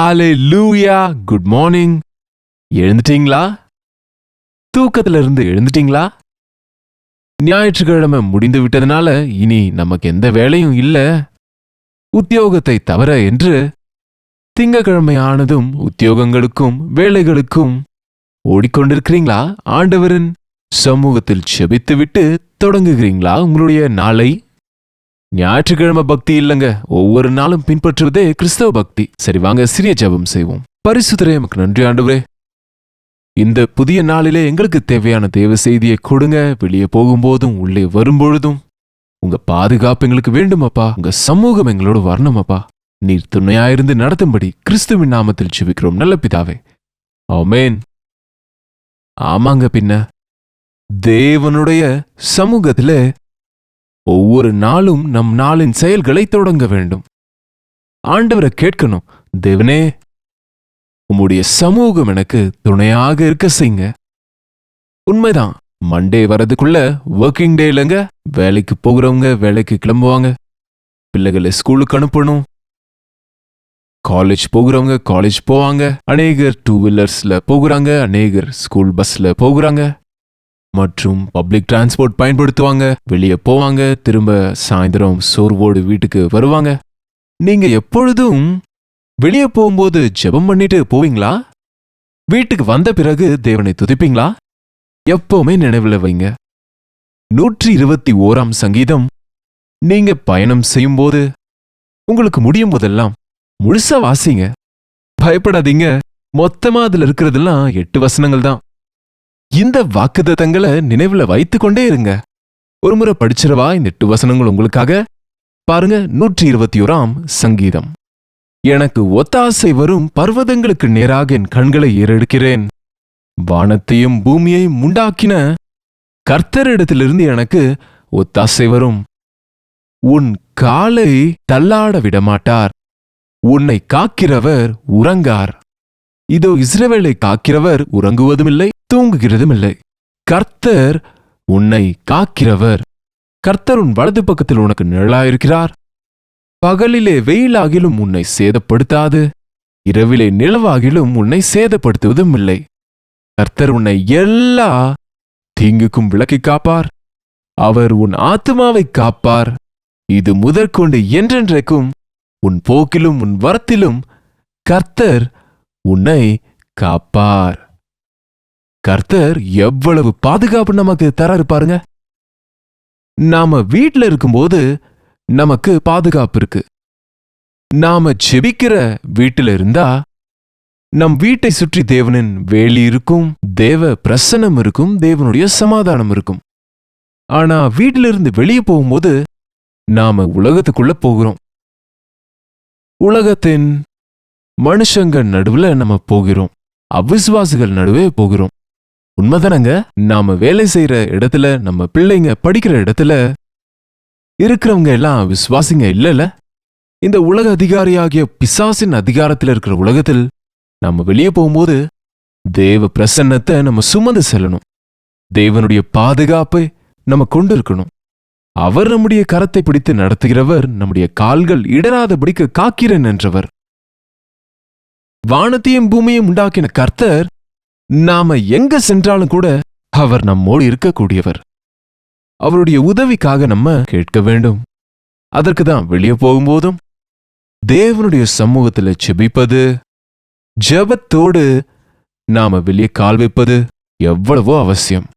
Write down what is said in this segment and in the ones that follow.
ஹalleluya good morning. எழுந்துட்டீங்களா? தூக்கத்துல இருந்து எழுந்துட்டீங்களா? ஞாயிற்றுக்கிழமை முடிந்து விட்டதுனால இனி நமக்கு எந்த வேலையும் இல்ல, உத்தியோகத்தை தவிர என்று திங்கக்கிழமை ஆனதும் உத்தியோகங்களுக்கும் வேலைகளுக்கும் ஓடிக்கொண்டிருக்கிறீங்களா? ஆண்டவரின் சமூகத்தில் செபித்துவிட்டு தொடங்குகிறீங்களா உங்களுடைய நாளை? ஞாயிற்றுக்கிழமை பக்தி இல்லைங்க, ஒவ்வொரு நாளும் பின்பற்றுவதே கிறிஸ்தவ பக்தி. சரி, வாங்க சிறிய ஜெபம் செய்வோம். பரிசுத்தரே, எமக்கு நன்றி ஆண்டவரே. இந்த புதிய நாளிலே எங்களுக்கு தேவையான தேவ செய்தியை கொடுங்க. வெளியே போகும்போதும் உள்ளே வரும்பொழுதும் உங்க பாதுகாப்பு எங்களுக்கு வேண்டுமப்பா. உங்க சமூகம் எங்களோடு வரணுமப்பா. நீர் துணையாயிருந்து நடத்தும்படி கிறிஸ்துவின் நாமத்தில் ஜெபிக்கிறோம் நல்ல பிதாவே, ஆமென். ஆமாங்க, பின்ன தேவனுடைய சமூகத்திலே ஒவ்வொரு நாளும் நம் நாளின் செயல்களை தொடங்க வேண்டும். ஆண்டவரை கேட்கணும், தேவனே உம்முடைய சமூகம் எனக்கு துணையாக இருக்க செய்யுங்க. உண்மைதான், மண்டே வரதுக்குள்ள ஒர்க்கிங் டே இல்லைங்க. வேலைக்கு போகிறவங்க வேலைக்கு கிளம்புவாங்க, பிள்ளைகளை ஸ்கூலுக்கு அனுப்பணும், காலேஜ் போகிறவங்க காலேஜ் போவாங்க, அநேகர் 2 வீலர்ஸ்ல போகிறாங்க, அநேகர் ஸ்கூல் பஸ்ல போகிறாங்க மற்றும் பப்ளிக் டிரான்ஸ்போர்ட் பயன்படுத்துவாங்க, வெளியே போவாங்க, திரும்ப சாயந்தரம் சோர்வோடு வீட்டுக்கு வருவாங்க. நீங்க எப்பொழுதும் வெளியே போகும்போது ஜெபம் பண்ணிட்டு போவீங்களா? வீட்டுக்கு வந்த பிறகு தேவனை துதிப்பீங்களா? எப்பவுமே நினைவில் வைங்க, 121ஆம் சங்கீதம் நீங்க பயணம் செய்யும்போது உங்களுக்கு முடியும் போதெல்லாம் முழுசா வாசிங்க. பயப்படாதீங்க, மொத்தமா அதுல இருக்கிறதெல்லாம் 8 வசனங்கள் தான். இந்த வாக்குத்தத்தங்களை நினைவுல வைத்து கொண்டே இருங்க. ஒரு முறை படிச்சிடவா இந்த 8 வசனங்கள் உங்களுக்காக? பாருங்க, 121ஆம் சங்கீதம். எனக்கு ஒத்தாசை வரும் பர்வதங்களுக்கு நேராக என் கண்களை ஏறெடுக்கிறேன். வானத்தையும் பூமியையும் உண்டாக்கின கர்த்தரிடத்திலிருந்து எனக்கு ஒத்தாசை வரும். உன் காலை தள்ளாட விடமாட்டார், உன்னை காக்கிறவர் உறங்கார். இதோ இஸ்ரவேலை காக்கிறவர் உறங்குவதுமில்லை தூங்குகிறதுமில்லை. கர்த்தர் உன்னை காக்கிறவர். கர்த்தர் உன் வலது பக்கத்தில் உனக்கு நிழலாயிருக்கிறார். பகலிலே வெயிலாகிலும் உன்னை சேதப்படுத்தாது, இரவிலே நிலவாகிலும் உன்னை சேதப்படுத்துவதும் இல்லை. கர்த்தர் உன்னை எல்லா தீங்குக்கும் விலக்கி காப்பார். அவர் உன் ஆத்துமாவை காப்பார். இது முதற்கொண்டு என்றென்றைக்கும் உன் போக்கிலும் உன் வரத்திலும் கர்த்தர் உன்னை காப்பார். கர்த்தர் எவ்வளவு பாதுகாப்பு நமக்கு தராரு பாருங்க. நாம வீட்ல இருக்கும்போது நமக்கு பாதுகாப்பு இருக்கு. நாம ஜெபிக்கிற வீட்டில இருந்தா நம் வீட்டை சுற்றி தேவனின் வேலி இருக்கும், தேவ பிரசன்னம் இருக்கும், தேவனுடைய சமாதானம் இருக்கும். ஆனா வீட்டிலிருந்து வெளியே போகும்போது நாம உலகத்துக்குள்ள போகிறோம். உலகத்தின் மனுஷங்க நடுவுல நம்ம போகிறோம், அவிசுவாசிகள் நடுவே போகிறோம். உண்மைதானங்க? நாம வேலை செய்யற இடத்துல, நம்ம பிள்ளைங்க படிக்கிற இடத்துல இருக்கிறவங்க எல்லாம் விசுவாசிங்க இல்லல. இந்த உலக அதிகாரியாகிய பிசாசின் அதிகாரத்தில் இருக்கிற உலகத்தில் நம்ம வெளியே போகும்போது தேவ பிரசன்னத்தை நம்ம சுமந்து செல்லணும். தேவனுடைய பாதுகாப்பை நம்ம கொண்டு இருக்கணும். அவர் நம்முடைய கரத்தை பிடித்து நடத்துகிறவர், நம்முடைய கால்கள் இடராதபடிக்கு காக்கிறேன் என்றவர். வானத்தையும் பூமியையும் உண்டாக்கின கர்த்தர் நாம எங்க சென்றாலும் கூட அவர் நம்மோடு இருக்கக்கூடியவர். அவருடைய உதவிக்காக நம்ம கேட்க வேண்டும். அதற்கு தான் வெளியே போகும்போதும் தேவனுடைய சமூகத்துல செபிப்பது, ஜெபத்தோடு நாம வெளியே கால் வைப்பது எவ்வளவோ அவசியம்.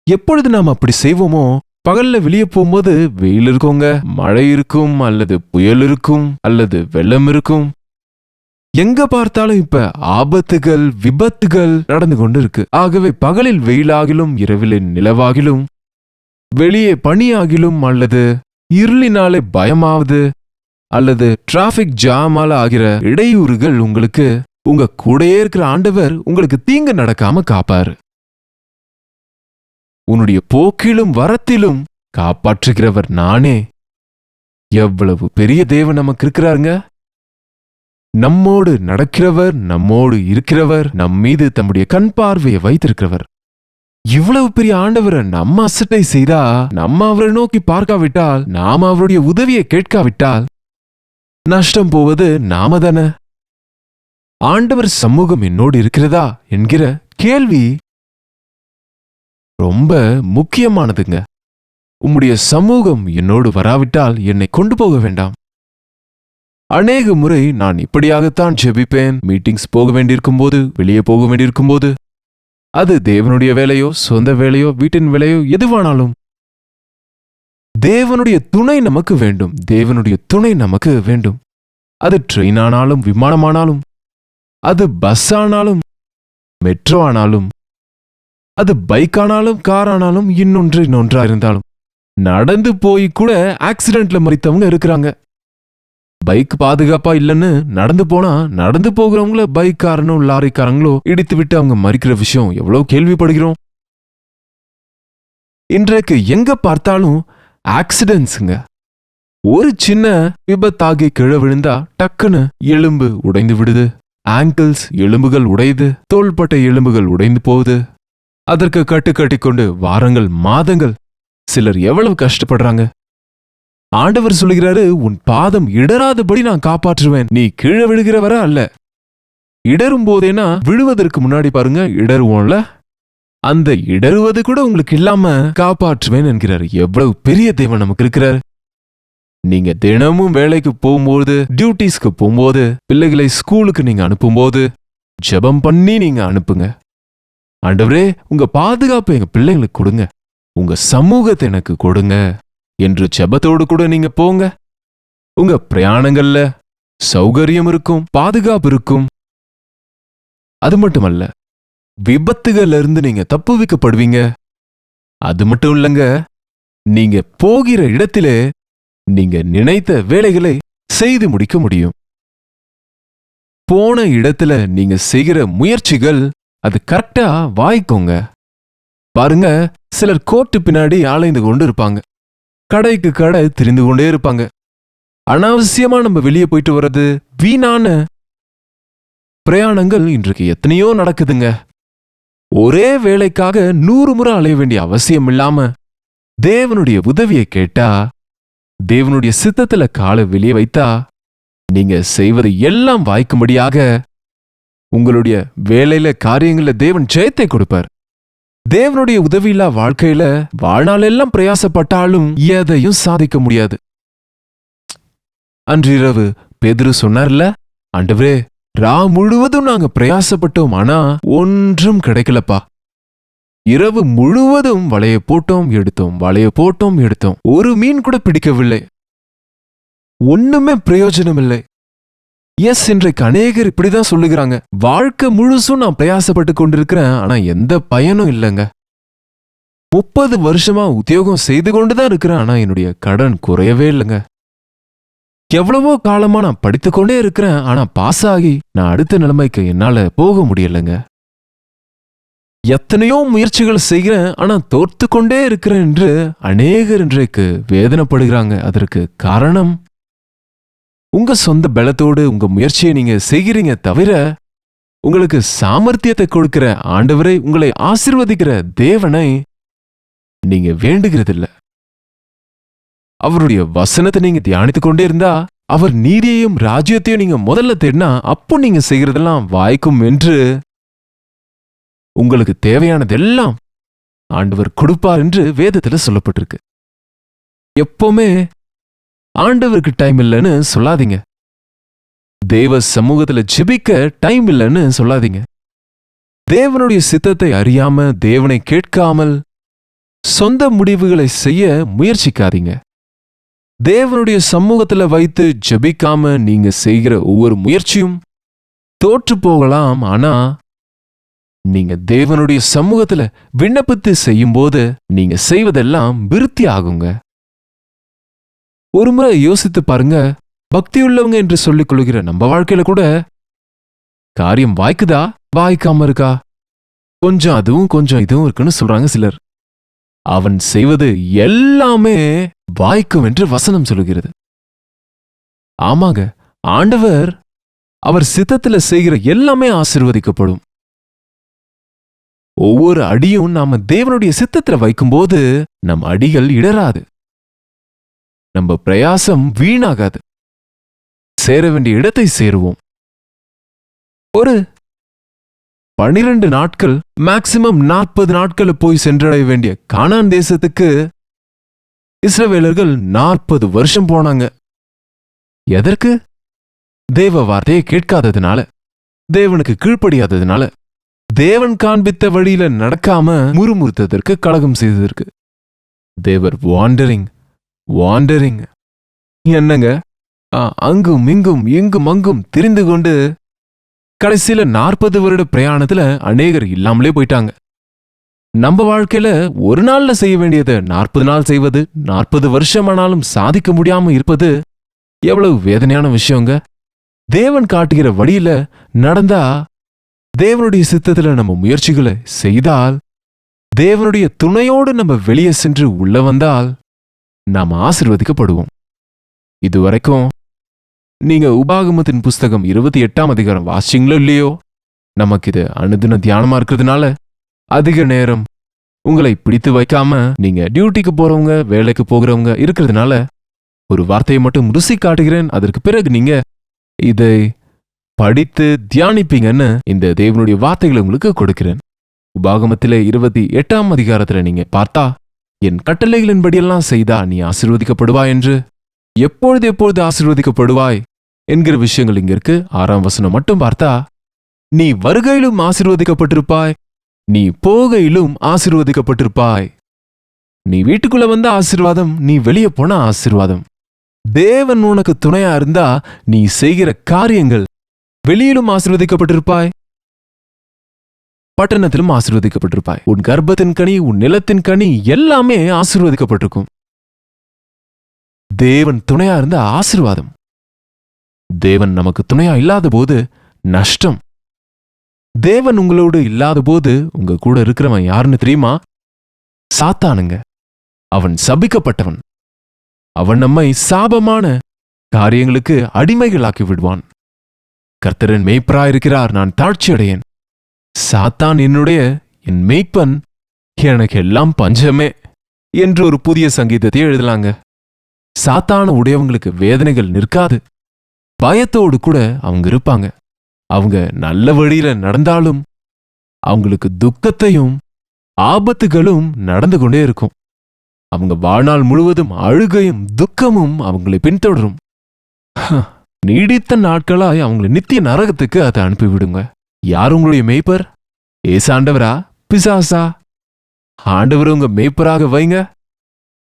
எப்பொழுது நாம் அப்படி செய்வோமோ, பகல்ல வெளியே போகும்போது வெயில் இருக்குங்க, மழை இருக்கும், அல்லது புயல் இருக்கும், அல்லது வெள்ளம் இருக்கும். எங்க பார்த்தாலும் இப்ப ஆபத்துகள் விபத்துகள் நடந்து கொண்டு இருக்கு. ஆகவே பகலில் வெயிலாகிலும் இரவிலே நிலவாகிலும், வெளியே பனியாகிலும், அல்லது இருளினாலே பயமாவது, அல்லது டிராபிக் ஜாமால ஆகிற இடையூறுகள் உங்களுக்கு உங்க கூடயே இருக்கிற ஆண்டவர் உங்களுக்கு தீங்கு நடக்காம காப்பாரு. உன்னுடைய போக்கிலும் வரத்திலும் காப்பாற்றுகிறவர் நானே. எவ்வளவு பெரிய தேவன் நமக்கு இருக்கிறாருங்க. நம்மோடு நடக்கிறவர், நம்மோடு இருக்கிறவர், நம் மீது தம்முடைய கண் பார்வையை வைத்திருக்கிறவர். இவ்வளவு பெரிய ஆண்டவரை நம்ம அசட்டை செய்தா, நம்ம அவரை நோக்கி பார்க்காவிட்டால், நாம அவருடைய உதவியை கேட்காவிட்டால் நஷ்டம் போவது நாம தானே. ஆண்டவர் சமூகம் என்னோடு இருக்கிறதா என்கிற கேள்வி ரொம்ப முக்கியமானதுங்க. உம்முடைய சமூகம் என்னோடு வராவிட்டால் என்னை கொண்டு போக வேண்டாம். அநேக முறை நான் இப்படியாகத்தான் ஜெபிப்பேன். மீட்டிங்ஸ் போக வேண்டியிருக்கும் போது, வெளியே போக வேண்டியிருக்கும் போது, அது தேவனுடைய வேலையோ சொந்த வேலையோ வீட்டின் வேலையோ எதுவானாலும் தேவனுடைய துணை நமக்கு வேண்டும். தேவனுடைய துணை நமக்கு வேண்டும். அது ட்ரெயின் ஆனாலும் விமானமானாலும், அது பஸ் ஆனாலும் மெட்ரோ ஆனாலும், அது பைக் ஆனாலும் கார் ஆனாலும் இன்னொன்றா இருந்தாலும். நடந்து போய் கூட ஆக்சிடென்ட்ல மரித்தவங்க இருக்கிறாங்க. பைக் பாதுகாப்பா இல்லைன்னு நடந்து போனா நடந்து போகிறவங்கள பைக்காரனோ லாரிக்காரங்களோ இடித்து விட்டு அவங்க மறிக்கிற விஷயம் எவ்வளவு கேள்விப்படுகிறோம். இன்றைக்கு எங்க பார்த்தாலும் ஆக்சிடென்ட்ஸுங்க. ஒரு சின்ன விபத்தாகி கீழே விழுந்தா டக்குன்னு எலும்பு உடைந்து விடுது. ஆங்கிள்ஸ் எலும்புகள் உடையுது, தோள்பட்டை எலும்புகள் உடைந்து போகுது. அதற்கு கட்டு கொண்டு வாரங்கள் மாதங்கள் சிலர் எவ்வளவு கஷ்டப்படுறாங்க. ஆண்டவர் சொல்லுகிறாரு, உன் பாதம் இடராதபடி நான் காப்பாற்றுவேன். நீ கீழே விழுகிறவர அல்ல. இடரும் போதேனா விழுவதற்கு முன்னாடி பாருங்க, இடருவோம்ல, அந்த இடருவது கூட உங்களுக்கு இல்லாம காப்பாற்றுவேன் என்கிறாரு. எவ்வளவு பெரிய தேவன் நமக்கு இருக்கிறார். நீங்க தினமும் வேலைக்கு போகும்போது, டியூட்டிஸ்க்கு போகும்போது, பிள்ளைகளை ஸ்கூலுக்கு நீங்க அனுப்பும்போது ஜெபம் பண்ணி நீங்க அனுப்புங்க. ஆண்டவரே, உங்க பாதுகாப்பு எங்க பிள்ளைங்களுக்கு கொடுங்க, உங்க சமூகத்தை எனக்கு கொடுங்க என்று ஜெபத்தோடு கூட நீங்க போங்க. உங்க பிரயாணங்கள்ல சௌகரியம் இருக்கும், பாதுகாப்பு இருக்கும். அது மட்டுமல்ல, விபத்துகள்ல இருந்து நீங்க தப்புவிக்கப்படுவீங்க. அது மட்டும் இல்லங்க, நீங்க போகிற இடத்திலே நீங்க நினைத்த வேலைகளை செய்து முடிக்க முடியும். போன இடத்துல நீங்க செய்கிற முயற்சிகள் அது கரெக்டா வாய்க்கோங்க. பாருங்க, சிலர் கோர்ட்டு பின்னாடி அலைந்து கொண்டு இருப்பாங்க, கடைக்கு கடை திரிந்து கொண்டே இருப்பாங்க. அனாவசியமா நம்ம வெளியே போயிட்டு வர்றது, வீணான பிரயாணங்கள் இன்றைக்கு எத்தனையோ நடக்குதுங்க. ஒரே வேலைக்காக 100 முறை அலைய வேண்டிய அவசியம் இல்லாம தேவனுடைய உதவியை கேட்டா, தேவனுடைய சித்தத்துல காலை வெளியே வைத்தா, நீங்க செய்வது எல்லாம் வாய்க்கும்படியாக உங்களுடைய வேலையில காரியங்கள்ல தேவன் ஜெயத்தை கொடுப்பார். தேவனுடைய உதவியில்லா வாழ்க்கையில வாழ்நாளெல்லாம் பிரயாசப்பட்டாலும் எதையும் சாதிக்க முடியாது. அன்றிரவு பேதுரு சொன்னார்ல, ஆண்டவரே, ரா முழுவதும் நாங்க பிரயாசப்பட்டோம், ஆனா ஒன்றும் கிடைக்கலப்பா. இரவு முழுவதும் வலைய போட்டோம் எடுத்தோம், வலைய போட்டோம் எடுத்தோம், ஒரு மீன் கூட பிடிக்கவில்லை, ஒண்ணுமே பிரயோஜனம் இல்லை. எஸ், இன்றைக்கு அநேகர் இப்படிதான் சொல்லுகிறாங்க. வாழ்க்கை முழுசும் நான் பிரயாசப்பட்டு கொண்டிருக்கிறேன், ஆனா எந்த பயனும் இல்லைங்க. 30 வருஷமா உத்தியோகம் செய்து கொண்டுதான் இருக்கிறேன், ஆனா என்னுடைய கடன் குறையவே இல்லைங்க. எவ்வளவோ காலமா நான் படித்துக்கொண்டே இருக்கிறேன், ஆனா பாஸ் ஆகி நான் அடுத்த நிலைமைக்கு என்னால போக முடியலைங்க. எத்தனையோ முயற்சிகள் செய்கிறேன், ஆனா தோர்த்து கொண்டே இருக்கிறேன் என்று அநேகர் இன்றைக்கு வேதனைப்படுகிறாங்க. அதற்கு காரணம், உங்க சொந்த பலத்தோடு உங்க முயற்சியை நீங்க செய்கிறீங்க தவிர, உங்களுக்கு சாமர்த்தியத்தை கொடுக்கிற ஆண்டவரை, உங்களை ஆசீர்வதிக்கிற தேவனை நீங்க வேண்டுகிறதில்ல. அவருடைய வசனத்தை நீங்க தியானித்துக் கொண்டே இருந்தா, அவர் நீதியையும் ராஜ்யத்தையும் நீங்க முதல்ல தேடினா, அப்போ நீங்க செய்கிறதெல்லாம் வாய்க்கும் என்று, உங்களுக்கு தேவையானதெல்லாம் ஆண்டவர் கொடுப்பார் என்று வேதத்துல சொல்லப்பட்டிருக்கு. எப்பவுமே ஆண்டவருக்கு டைம் இல்லைன்னு சொல்லாதீங்க. தேவ சமூகத்துல ஜெபிக்க டைம் இல்லைன்னு சொல்லாதீங்க. தேவனுடைய சித்தத்தை அறியாம, தேவனை கேட்காமல் சொந்த முடிவுகளை செய்ய முயற்சிக்காதீங்க. தேவனுடைய சமூகத்துல வைத்து ஜெபிக்காம நீங்க செய்கிற ஒவ்வொரு முயற்சியும் தோற்று போகலாம். ஆனா நீங்க தேவனுடைய சமூகத்துல விண்ணப்பித்து செய்யும்போது நீங்க செய்வதெல்லாம் விருத்தி ஆகுங்க. ஒரு முறை யோசித்து பாருங்க, பக்தியுள்ளவங்க என்று சொல்லிக் கொள்கிற நம்ம வாழ்க்கையில கூட காரியம் வாய்க்குதா, வாய்க்காம இருக்கா? கொஞ்சம் அதுவும் கொஞ்சம் இதுவும் இருக்குன்னு சொல்றாங்க சிலர். அவன் செய்வது எல்லாமே வாய்க்கும் என்று வசனம் சொல்லுகிறது. ஆமாங்க, ஆண்டவர் அவர் சித்தத்துல செய்கிற எல்லாமே ஆசீர்வதிக்கப்படும். ஒவ்வொரு அடியும் நாம தேவனுடைய சித்தத்துல வைக்கும்போது நம் அடிகள் இடராது, நம்ம பிரயாசம் வீணாகாது, சேர வேண்டிய இடத்தை சேருவோம். ஒரு 12 நாட்கள், மேக்சிமம் 40 நாட்கள் போய் சென்றடைய வேண்டிய கானான் தேசத்துக்கு இஸ்ரவேலர்கள் 40 வருஷம் போனாங்க. எதற்கு? தேவ வார்த்தையை கேட்காததுனால, தேவனுக்கு கீழ்ப்படியாததுனால, தேவன் காண்பித்த வழியில நடக்காம முறுமுறுத்ததற்கு, கலகம் செய்ததற்கு. தேவர் வாண்டரிங். என்னங்க, அங்கும் இங்கும் இங்கும் அங்கும் திரிந்து கொண்டு கடைசியில 40 வருட பிரயாணத்துல அநேகர் இல்லாமலே போயிட்டாங்க. நம்ம வாழ்க்கையில ஒரு நாள்ல செய்ய வேண்டியதை 40 நாள் செய்வது, 40 வருஷமானாலும் சாதிக்க முடியாம இருப்பது எவ்வளவு வேதனையான விஷயங்க. தேவன் காட்டுகிற வழியில நடந்தா, தேவனுடைய சித்தத்துல நம்ம முயற்சிகளை செய்தால், தேவனுடைய துணையோடு நம்ம வெளியே சென்று உள்ள வந்தால் நாம் ஆசீர்வதிக்கப்படுவோம். இதுவரைக்கும் நீங்க உபாகமத்தின் புஸ்தகம் 28ஆம் அதிகாரம் வாசிச்சீங்களோ இல்லையோ, நமக்கு இது அனுதின தியானமா இருக்கிறதுனால அதிக நேரம் உங்களை பிடித்து வைக்காம, நீங்க டியூட்டிக்கு போறவங்க, வேலைக்கு போகிறவங்க இருக்கிறதுனால ஒரு வார்த்தையை மட்டும் ருசி காட்டுகிறேன். அதற்கு பிறகு நீங்க இதை படித்து தியானிப்பீங்கன்னு இந்த தேவனுடைய வார்த்தைகளை உங்களுக்கு கொடுக்கிறேன். உபாகமத்திலே 28ஆம் அதிகாரத்துல நீங்க பார்த்தா, என் கட்டளைகளின்படியெல்லாம் செய்தா நீ ஆசீர்வதிக்கப்படுவாய் என்று, எப்பொழுது ஆசீர்வதிக்கப்படுவாய் என்கிற விஷயங்கள் இங்க இருக்கு. 6ஆம் வசனம் மட்டும் பார்த்தா, நீ வருகையிலும் ஆசீர்வதிக்கப்பட்டிருப்பாய், நீ போகையிலும் ஆசீர்வதிக்கப்பட்டிருப்பாய். நீ வீட்டுக்குள்ள வந்த ஆசீர்வாதம், நீ வெளியே போன ஆசீர்வாதம். தேவன் உனக்கு துணையா இருந்தா நீ செய்கிற காரியங்கள் வெளியிலும் ஆசீர்வதிக்கப்பட்டிருப்பாய், பட்டணத்திலும் ஆசீர்வதிக்கப்பட்டிருப்பாய். உன் கர்ப்பத்தின் கனி, உன் நிலத்தின் கனி எல்லாமே ஆசீர்வதிக்கப்பட்டிருக்கும். தேவன் துணையா இருந்த ஆசீர்வாதம். தேவன் நமக்கு துணையா இல்லாத போது நஷ்டம். தேவன் உங்களோடு இல்லாத போது உங்க கூட இருக்கிறவன் யாருன்னு தெரியுமா? சாத்தானுங்க. அவன் சபிக்கப்பட்டவன். அவன் நம்மை சாபமான காரியங்களுக்கு அடிமைகளாக்கி விடுவான். கர்த்தரின் மேய்ப்பராயிருக்கிறார், நான் தாழ்ச்சி அடையேன். சாத்தான் என் மேய்ப்பன், எனக்கு எல்லாம் பஞ்சமே என்று ஒரு புதிய சங்கீதத்தை எழுதலாங்க. சாத்தான உடையவங்களுக்கு வேதனைகள் நிற்காது. பயத்தோடு கூட அவங்க இருப்பாங்க. அவங்க நல்ல வழியில நடந்தாலும் அவங்களுக்கு துக்கத்தையும் ஆபத்துகளும் நடந்து கொண்டே இருக்கும். அவங்க வாழ்நாள் முழுவதும் அழுகையும் துக்கமும் அவங்களை பின்தொடரும். நீடித்த நாட்களாய் அவங்களை நித்திய நரகத்துக்கு அதை அனுப்பிவிடுங்க. யார் உங்களுடைய மேய்ப்பர்? ஏசாண்டவரா, பிசாசா? ஆண்டவர் உங்க மேய்ப்பராக வைங்க.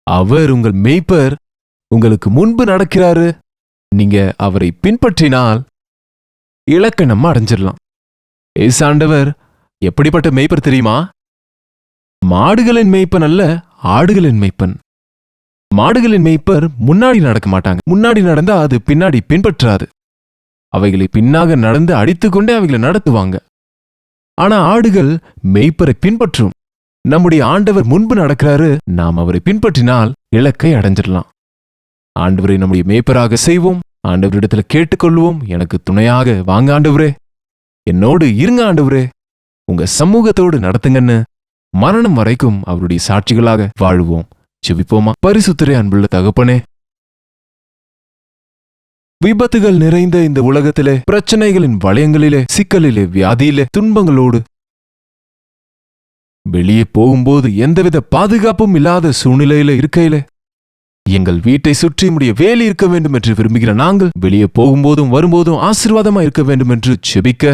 அவர் உங்கள் மேய்ப்பர், உங்களுக்கு முன்பு நடக்கிறாரு. நீங்க அவரை பின்பற்றினால் இலக்கை நம்ம அடைஞ்சிடலாம். ஏசாண்டவர் எப்படிப்பட்ட மேய்ப்பர் தெரியுமா? மாடுகளின் மேய்ப்பன் அல்ல, ஆடுகளின் மேய்ப்பன். மாடுகளின் மேய்ப்பர் முன்னாடி நடக்க மாட்டாங்க. முன்னாடி நடந்தா அது பின்னாடி பின்பற்றாது. அவைகளை பின்னாக நடந்து அடித்துக்கொண்டே அவைகளை நடத்துவாங்க. ஆனா ஆடுகள் மேய்ப்பரை பின்பற்றும். நம்முடைய ஆண்டவர் முன்பு நடக்கிறாரு, நாம் அவரை பின்பற்றினால் இலக்கை அடைஞ்சிடலாம். ஆண்டவரை நம்முடைய மேய்ப்பராக செய்வோம். ஆண்டவரிடத்துல கேட்டுக்கொள்வோம், எனக்கு துணையாக வாங்க ஆண்டவரே, என்னோடு இருங்க ஆண்டவரே, உங்க சமூகத்தோடு நடத்துங்கன்னு மரணம் வரைக்கும் அவருடைய சாட்சிகளாக வாழுவோம். செபிப்போமா? பரிசுத்தரே, அன்புள்ள தகப்பனே, விபத்துகள் நிறைந்த இந்த உலகத்திலே, பிரச்சனைகளின் வளையங்களிலே, சிக்கலிலே, வியாதியிலே, துன்பங்களோடு வெளியே போகும்போது எந்தவித பாதுகாப்பும் இல்லாத சூழ்நிலையில இருக்கையிலே, எங்கள் வீட்டை சுற்றி முடிய வேலி இருக்க வேண்டும் என்று விரும்புகிற நாங்கள் வெளியே போகும்போதும் வரும்போதும் ஆசீர்வாதமா இருக்க வேண்டும் என்று செபிக்க,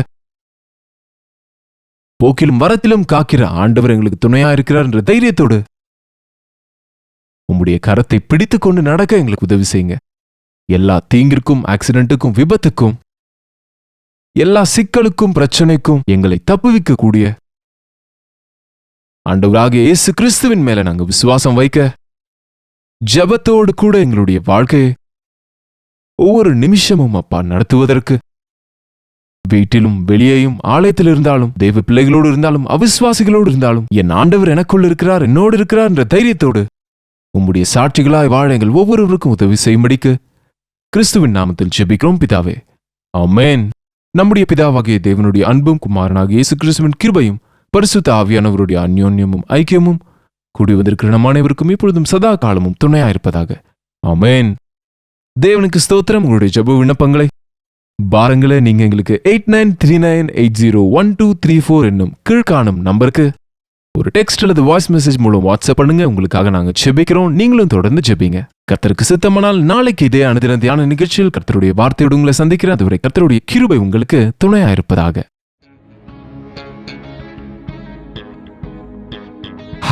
போக்கிலும் வரத்திலும் காக்கிற ஆண்டவர் எங்களுக்கு துணையா இருக்கிறார் என்ற தைரியத்தோடு உம்முடைய கரத்தை பிடித்துக் கொண்டு நடக்க எங்களுக்கு உதவி செய்யுங்க. எல்லா தீங்கிற்கும், ஆக்சிடென்ட்டுக்கும், விபத்துக்கும், எல்லா சிக்கலுக்கும், பிரச்சனைக்கும் எங்களை தப்புவிக்கக்கூடிய ஆண்டவராகிய இயேசு கிறிஸ்துவின் மேல நாங்க விசுவாசம் வைக்க, ஜபத்தோடு கூட எங்களுடைய வாழ்க்கையை ஒவ்வொரு நிமிஷமும் அப்பா நடத்துவதற்கு, வீட்டிலும் வெளியேயும், ஆலயத்தில் இருந்தாலும், தெய்வ பிள்ளைகளோடு இருந்தாலும், அவிசுவாசிகளோடு இருந்தாலும், என் ஆண்டவர் எனக்குள் இருக்கிறார், என்னோடு இருக்கிறார் என்ற தைரியத்தோடு உம்முடைய சாட்சிகளாய் வாழ எங்கள் ஒவ்வொருவருக்கும் உதவி செய்யும்படிக்கு கிறிஸ்துவின் நாமத்தில் ஜெபிக்கிறோம் பிதாவே, ஆமென். நம்முடைய பிதாவாகிய தேவனுடைய அன்பும் குமாரனாகிய இயேசு கிறிஸ்துவின் கிருபையும் பரிசுத்த ஆவியானவருடைய அந்யோன்யமும் ஐக்கியமும் கூடி வந்திருக்கிற நம் அனைவருக்கும் இப்பொழுதும் சதா காலமும் துணையாயிருப்பதாக. ஆமென். தேவனுக்கு ஸ்தோத்திரம். உங்களுடைய ஜெப விண்ணப்பங்களை பாரங்களை நீங்க எங்களுக்கு 8939801234 என்னும் கீழ்காணும் நம்பருக்கு ஒரு டெக்ஸ்ட் அல்லது வாய்ஸ் மெசேஜ் மூலம் வாட்ஸ்அப் பண்ணுங்க. உங்களுக்காக நாங்க ஜெபிக்கிறோம். நீங்களும் தொடர்ந்து ஜெபிங்க. கர்த்தருக்கு சித்தமானால் நாளைக்கு இதே அனுதின தியான நிகழ்ச்சியில் கர்த்தருடைய வார்த்தையோடு உங்களை சந்திக்கிறேன். அதுவரை கர்த்தருடைய கிருபை உங்களுக்கு துணையா இருப்பதாக.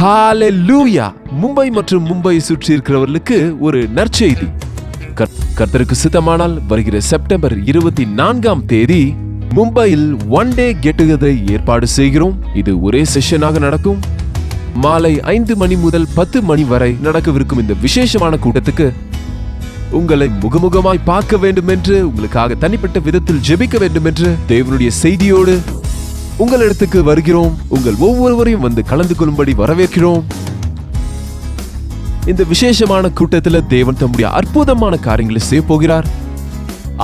ஹalleluya. மும்பை மற்றும் மும்பை சுற்றி இருக்கிறவர்களுக்கு ஒரு நற்செய்தி. கர்த்தருக்கு சித்தமானால் வருகிற செப்டம்பர் 24ஆம் தேதி மும்பையில் ஒன் டே கெட் டுகெதரை ஏற்பாடு செய்கிறோம். இது ஒரே செஷனாக நடக்கும். மாலை 5 மணி முதல் 10 மணி வரை நடக்கவிருக்கும் இந்த விசேஷமான கூட்டத்துக்கு உங்களை முகமுகமாய் பார்க்க வேண்டும் என்று, உங்களுக்காக தனிப்பட்ட விதத்தில் ஜெபிக்க வேண்டும் என்று தேவனுடைய செய்தியோடு உங்களிடத்துக்கு வருகிறோம். உங்கள் ஒவ்வொருவரையும் வந்து கலந்து கொள்ளும்படி வரவேற்கிறோம். இந்த விசேஷமான கூட்டத்தில் தேவன் தம்முடைய அற்புதமான காரியங்களை செய்ய போகிறார்,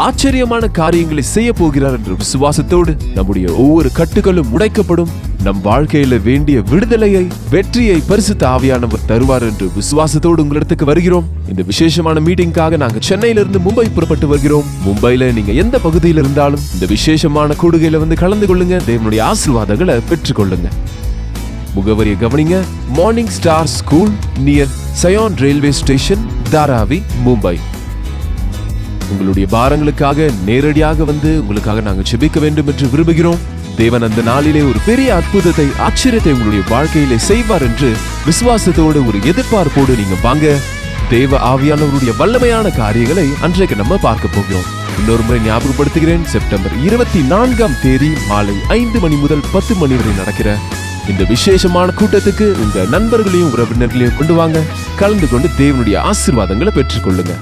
ஆச்சரியமான காரியங்களை செய்ய போகிறார் என்ற விசுவாசத்தோடு நம்முடைய ஒவ்வொரு கட்டுகளும் உடைக்கப்படும். நம் வாழ்க்கையில வேண்டிய விடுதலையை, வெற்றியை பரிசுத்த ஆவியானவர் தருவார் என்று விசுவாசத்தோடு உங்களிடத்துக்கு வருகிறோம். இந்த விசேஷமான மீட்டிங்காக நாங்க சென்னையிலிருந்து மும்பை புறப்பட்டு வருகிறோம். மும்பைல நீங்க எந்த பகுதியில் இருந்தாலும் இந்த விசேஷமான கூடுகையில வந்து கலந்து கொள்ளுங்க. தேவனுடைய ஆசீர்வாதங்களை பெற்றுக்கொள்ளுங்க. முகவரியை கவனிங்க. Morning star school near Sion railway station, Dharavi, Mumbai. உங்களுடைய பாரங்களுக்காக நேரடியாக வந்து உங்களுக்காக நாங்கள் ஜெபிக்க வேண்டும் என்று விரும்புகிறோம். தேவன் அந்த நாளிலே ஒரு பெரிய அற்புதத்தை, ஆச்சரியத்தை உங்களுடைய வாழ்க்கையிலே செய்வார் என்று விசுவாசத்தோடு ஒரு எதிர்பார்ப்போடு நீங்க வாங்க. தேவ ஆவியானவருடைய வல்லமையான காரியங்களை அன்றைக்கு நம்ம பார்க்க போகிறோம். இன்னொரு முறை ஞாபகப்படுத்துகிறேன். செப்டம்பர் 24ஆம் தேதி மாலை 5 மணி முதல் 10 மணி வரை நடக்கிற இந்த விசேஷமான கூட்டத்துக்கு உங்க நண்பர்களையும் உறவினர்களையும் கொண்டு வாங்க. கலந்து கொண்டு தேவனுடைய ஆசீர்வாதங்களை பெற்றுக்கொள்ளுங்க.